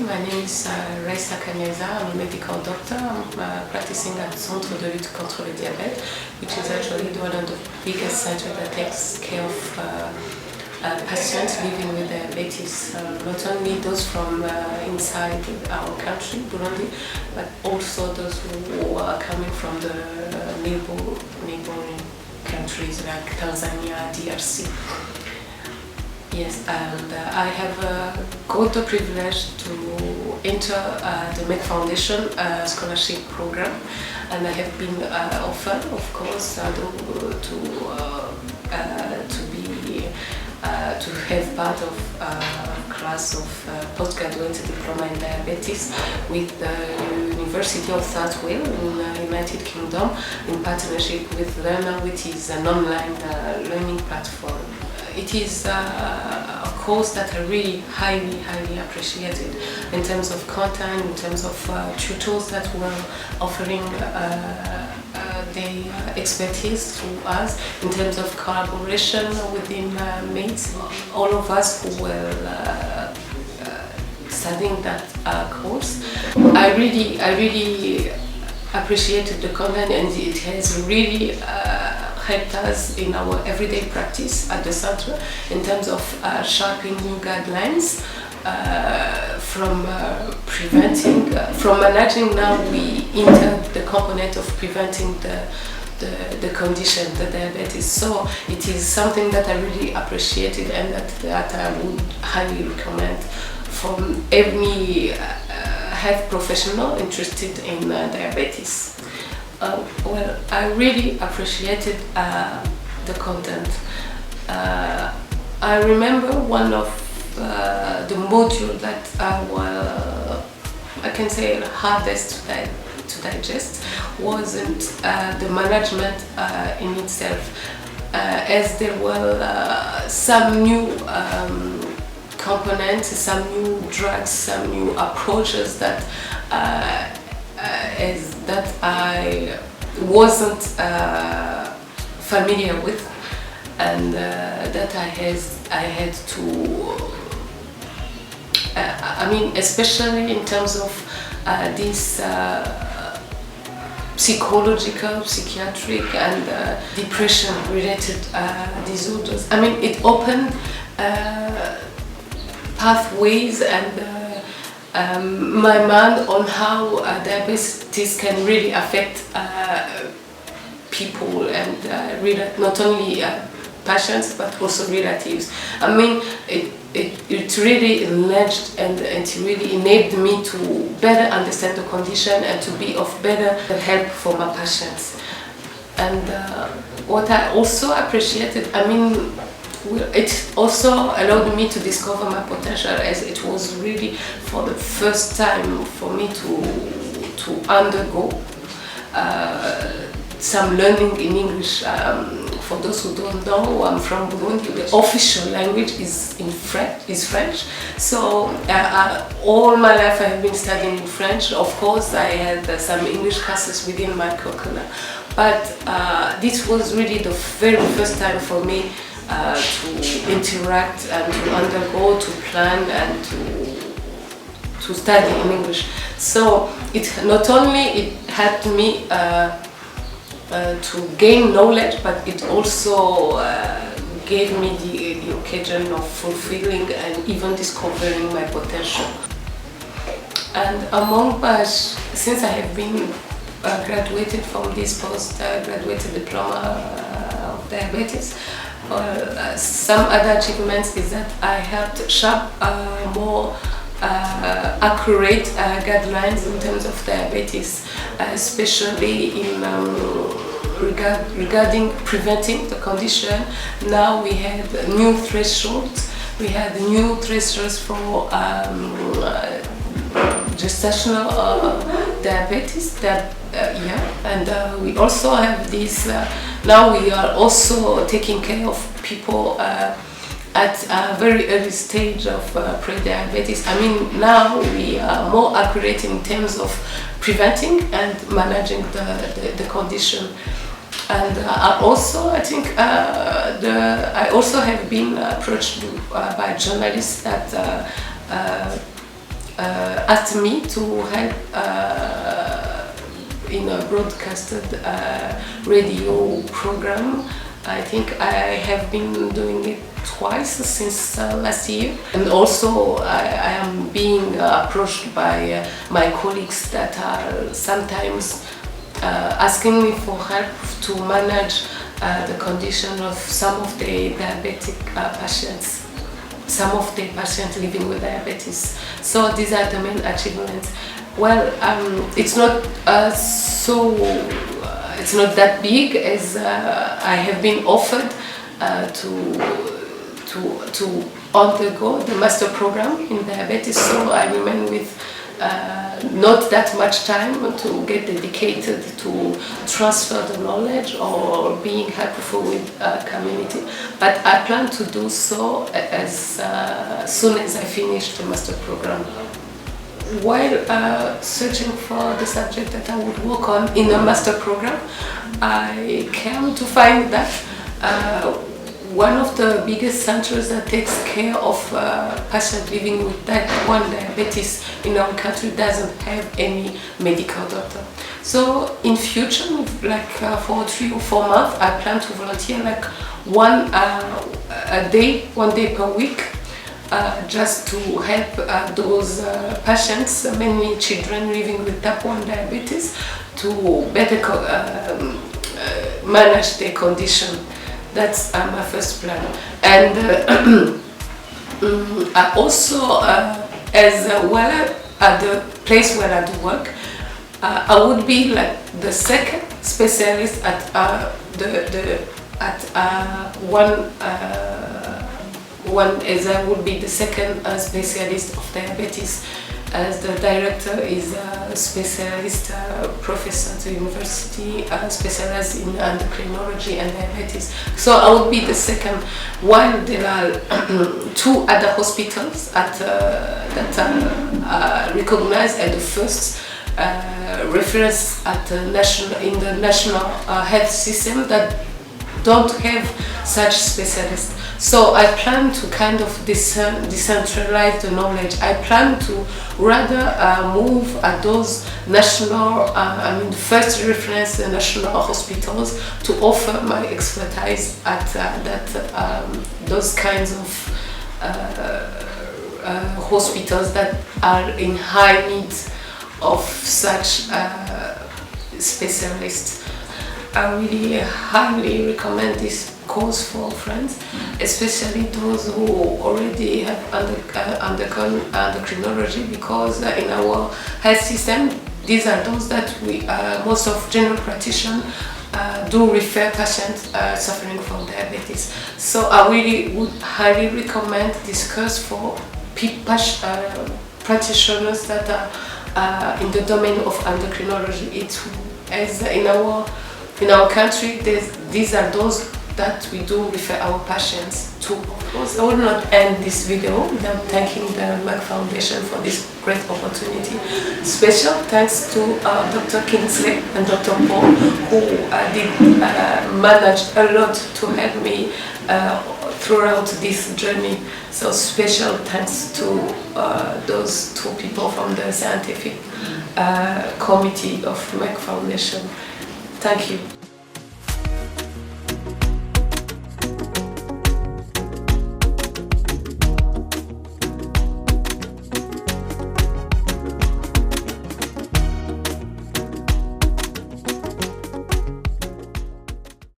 My name is Raissa Kaneza. I'm a medical doctor. I'm practicing at Centre de lutte contre le diabète, which is actually one of the biggest centers that takes care of patients living with diabetes, not only those from inside our country, Burundi, but also those who are coming from the neighboring countries like Tanzania, DRC. Yes, and I have got the privilege to enter the Merck Foundation scholarship program, and I have been offered, of course, to have part of class of postgraduate diploma in diabetes with the University of South Wales in the United Kingdom in partnership with Learner, which is an online learning platform. It is a course that I really highly appreciated in terms of content, in terms of tutors that were offering their expertise to us, in terms of collaboration within mates, all of us who were studying that course. I really appreciated the content, and it has really helped us in our everyday practice at the center in terms of shaping new guidelines from preventing, from managing. Now we enter the component of preventing the condition, the diabetes. So it is something that I really appreciated and that I would highly recommend from any health professional interested in diabetes. Well, I really appreciated the content. I remember one of the modules that I can say hardest to digest wasn't the management in itself, as there were some new components, some new drugs, some new approaches that I wasn't familiar with, and that I had to. I mean, especially in terms of these psychological, psychiatric, and depression-related disorders. I mean, it opened pathways and my mind on how diabetes can really affect people and not only patients but also relatives. I mean, it really enlarged and it really enabled me to better understand the condition and to be of better help for my patients. And what I also appreciated, I mean, it also allowed me to discover my potential, as it was really for the first time for me to undergo some learning in English. For those who don't know, I'm from Burundi. The official language is French. So all my life I have been studying French. Of course, I had some English classes within my curriculum, but this was really the very first time for me to interact and to undergo, to plan and to study in English. So it not only helped me to gain knowledge, but it also gave me the occasion of fulfilling and even discovering my potential. And among us, since I have been graduated from this postgraduate diploma of diabetes, some other achievements is that I helped shape more accurate guidelines in terms of diabetes, especially in regarding preventing the condition. Now we have new thresholds. We had new thresholds for gestational diabetes. And we also have this. Now we are also taking care of people at a very early stage of pre-diabetes. I mean, now we are more accurate in terms of preventing and managing the condition. And I think I also have been approached by journalists that asked me to help in a broadcasted radio program. I think I have been doing it twice since last year, and also I am being approached by my colleagues that are sometimes asking me for help to manage the condition of some of the diabetic patients, some of the patients living with diabetes. So these are the main achievements. Well, it's not it's not that big, as I have been offered to undergo the master program in diabetes, so I remain with not that much time to get dedicated to transfer the knowledge or being helpful with community. But I plan to do so as soon as I finish the master program. While searching for the subject that I would work on in the master program, I came to find that one of the biggest centers that takes care of patients living with type 1 diabetes in our country doesn't have any medical doctor. So in future, like for 3 or 4 months, I plan to volunteer like one day per week, just to help those patients, mainly children living with type 1 diabetes, to better manage their condition. That's my first plan. And I also, as well at the place where I do work, I would be like the second specialist at as I would be the second specialist of diabetes, as the director is a specialist professor at the university, specialized in endocrinology and diabetes. So I would be the second, while there are 2 other hospitals that are recognized as the first reference at the in the national health system that don't have such specialists. So I plan to kind of decentralize the knowledge. I plan to rather move at those national, first reference national hospitals to offer my expertise at those kinds of hospitals that are in high need of such specialists. I really highly recommend this course for friends, especially those who already have undergone endocrinology, because in our health system, these are those that most of general practitioners do refer patients suffering from diabetes. So I really would highly recommend this course for practitioners that are in the domain of endocrinology. As in our country, these are those that we do refer our patients to. Of course, I will not end this video without thanking the Merck Foundation for this great opportunity. Special thanks to Dr. Kingsley and Dr. Paul, who managed a lot to help me throughout this journey. So special thanks to those 2 people from the scientific committee of Merck Foundation. Thank you.